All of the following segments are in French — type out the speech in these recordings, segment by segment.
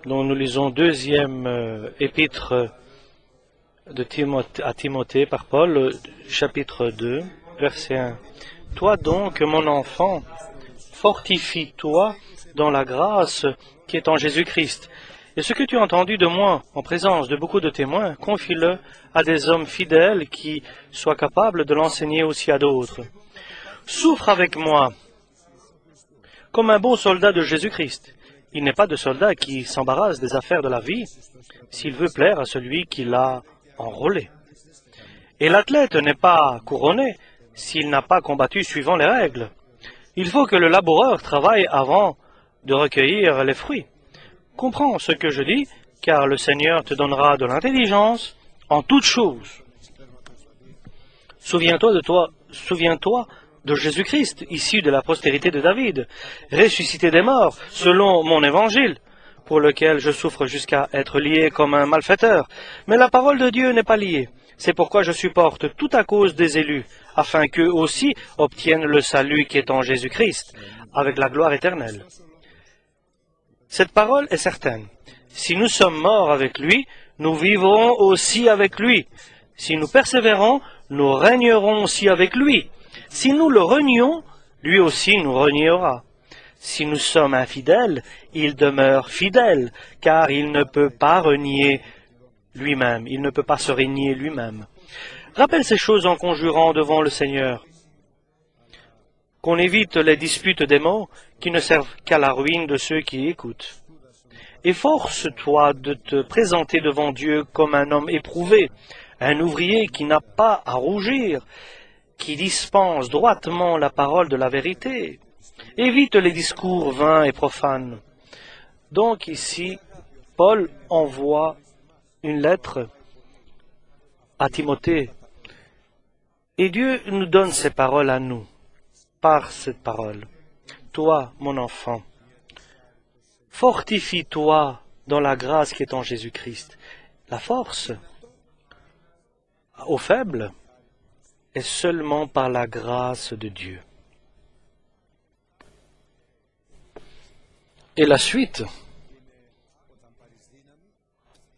dont nous lisons deuxième épître à Timothée par Paul, chapitre 2, verset 1. Toi donc, mon enfant, fortifie-toi dans la grâce qui est en Jésus-Christ. Et ce que tu as entendu de moi, en présence de beaucoup de témoins, confie-le à des hommes fidèles qui soient capables de l'enseigner aussi à d'autres. Souffre avec moi comme un bon soldat de Jésus-Christ. Il n'est pas de soldat qui s'embarrasse des affaires de la vie s'il veut plaire à celui qui l'a enrôlé. Et l'athlète n'est pas couronné s'il n'a pas combattu suivant les règles. Il faut que le laboureur travaille avant de recueillir les fruits. Comprends ce que je dis, car le Seigneur te donnera de l'intelligence en toutes choses. Souviens-toi de Jésus-Christ, issu de la postérité de David, ressuscité des morts, selon mon évangile, pour lequel je souffre jusqu'à être lié comme un malfaiteur. Mais la parole de Dieu n'est pas liée. C'est pourquoi je supporte tout à cause des élus, afin qu'eux aussi obtiennent le salut qui est en Jésus-Christ, avec la gloire éternelle. Cette parole est certaine. Si nous sommes morts avec lui, nous vivrons aussi avec lui. Si nous persévérons, nous régnerons aussi avec lui. Si nous le renions, lui aussi nous reniera. Si nous sommes infidèles, il demeure fidèle, car il ne peut pas renier lui-même, il ne peut pas se régner lui-même. Rappelle ces choses en conjurant devant le Seigneur, qu'on évite les disputes des mots qui ne servent qu'à la ruine de ceux qui écoutent. Efforce-toi de te présenter devant Dieu comme un homme éprouvé, un ouvrier qui n'a pas à rougir, qui dispense droitement la parole de la vérité. Évite les discours vains et profanes. Donc ici, Paul envoie une lettre à Timothée. Et Dieu nous donne ces paroles à nous, par cette parole. Toi, mon enfant, fortifie-toi dans la grâce qui est en Jésus-Christ. La force aux faibles est seulement par la grâce de Dieu. Et la suite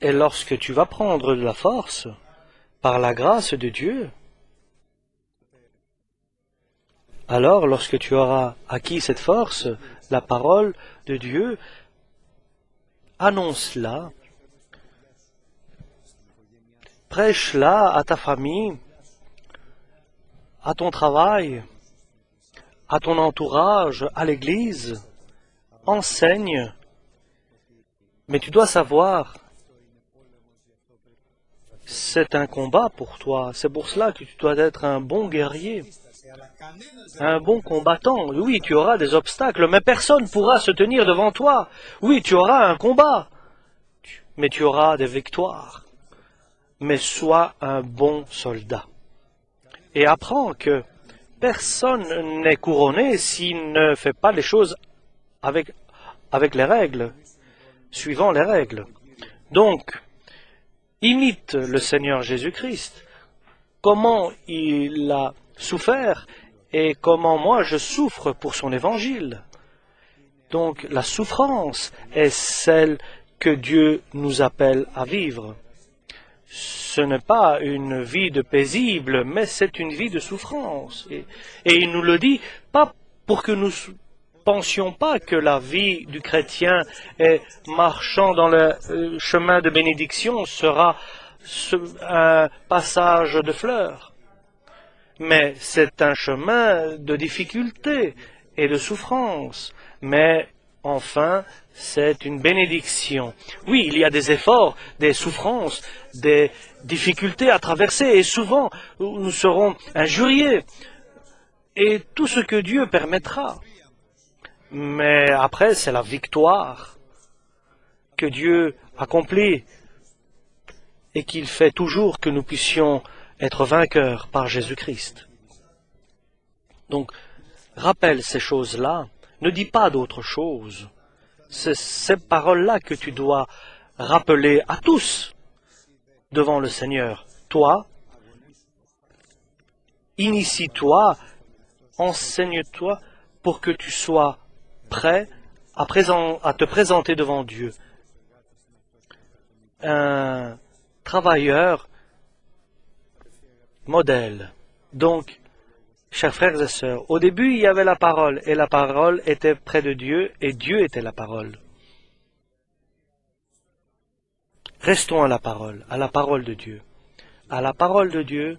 est lorsque tu vas prendre de la force par la grâce de Dieu, alors lorsque tu auras acquis cette force, la parole de Dieu, annonce-la, prêche-la à ta famille, à ton travail, à ton entourage, à l'église, enseigne. Mais tu dois savoir, c'est un combat pour toi. C'est pour cela que tu dois être un bon guerrier, un bon combattant. Oui, tu auras des obstacles, mais personne ne pourra se tenir devant toi. Oui, tu auras un combat, mais tu auras des victoires. Mais sois un bon soldat. Et apprends que personne n'est couronné s'il ne fait pas les choses avec les règles, suivant les règles. Donc, imite le Seigneur Jésus-Christ, comment il a souffert et comment moi je souffre pour son évangile. Donc, la souffrance est celle que Dieu nous appelle à vivre. Ce n'est pas une vie de paisible, mais c'est une vie de souffrance. Et il nous le dit, pas pour que nous pensions pas que la vie du chrétien marchant dans le chemin de bénédiction sera un passage de fleurs. Mais c'est un chemin de difficulté et de souffrance. Mais enfin, c'est une bénédiction. Oui, il y a des efforts, des souffrances, des difficultés à traverser, et souvent nous serons injuriés, et tout ce que Dieu permettra. Mais après, c'est la victoire que Dieu accomplit, et qu'il fait toujours que nous puissions être vainqueurs par Jésus-Christ. Donc, rappelle ces choses-là, ne dis pas d'autre chose. C'est ces paroles-là que tu dois rappeler à tous devant le Seigneur. Toi, initie-toi, enseigne-toi pour que tu sois prêt à te présenter devant Dieu un travailleur modèle. Donc, chers frères et sœurs, au début, il y avait la parole, et la parole était près de Dieu, et Dieu était la parole. Restons à la parole de Dieu. À la parole de Dieu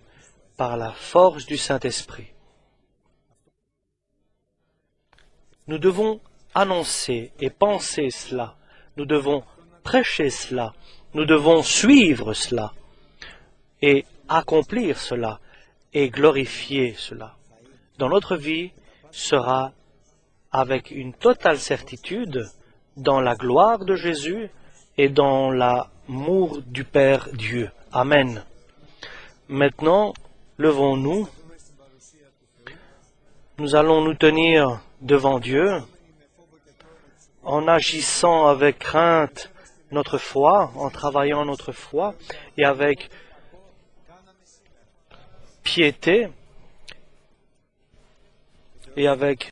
par la force du Saint-Esprit. Nous devons annoncer et penser cela. Nous devons prêcher cela. Nous devons suivre cela et accomplir cela et glorifier cela. Dans notre vie sera avec une totale certitude dans la gloire de Jésus et dans l'amour du Père Dieu. Amen. Maintenant, levons-nous. Nous allons nous tenir devant Dieu en agissant avec crainte notre foi, en travaillant notre foi et avec piété et avec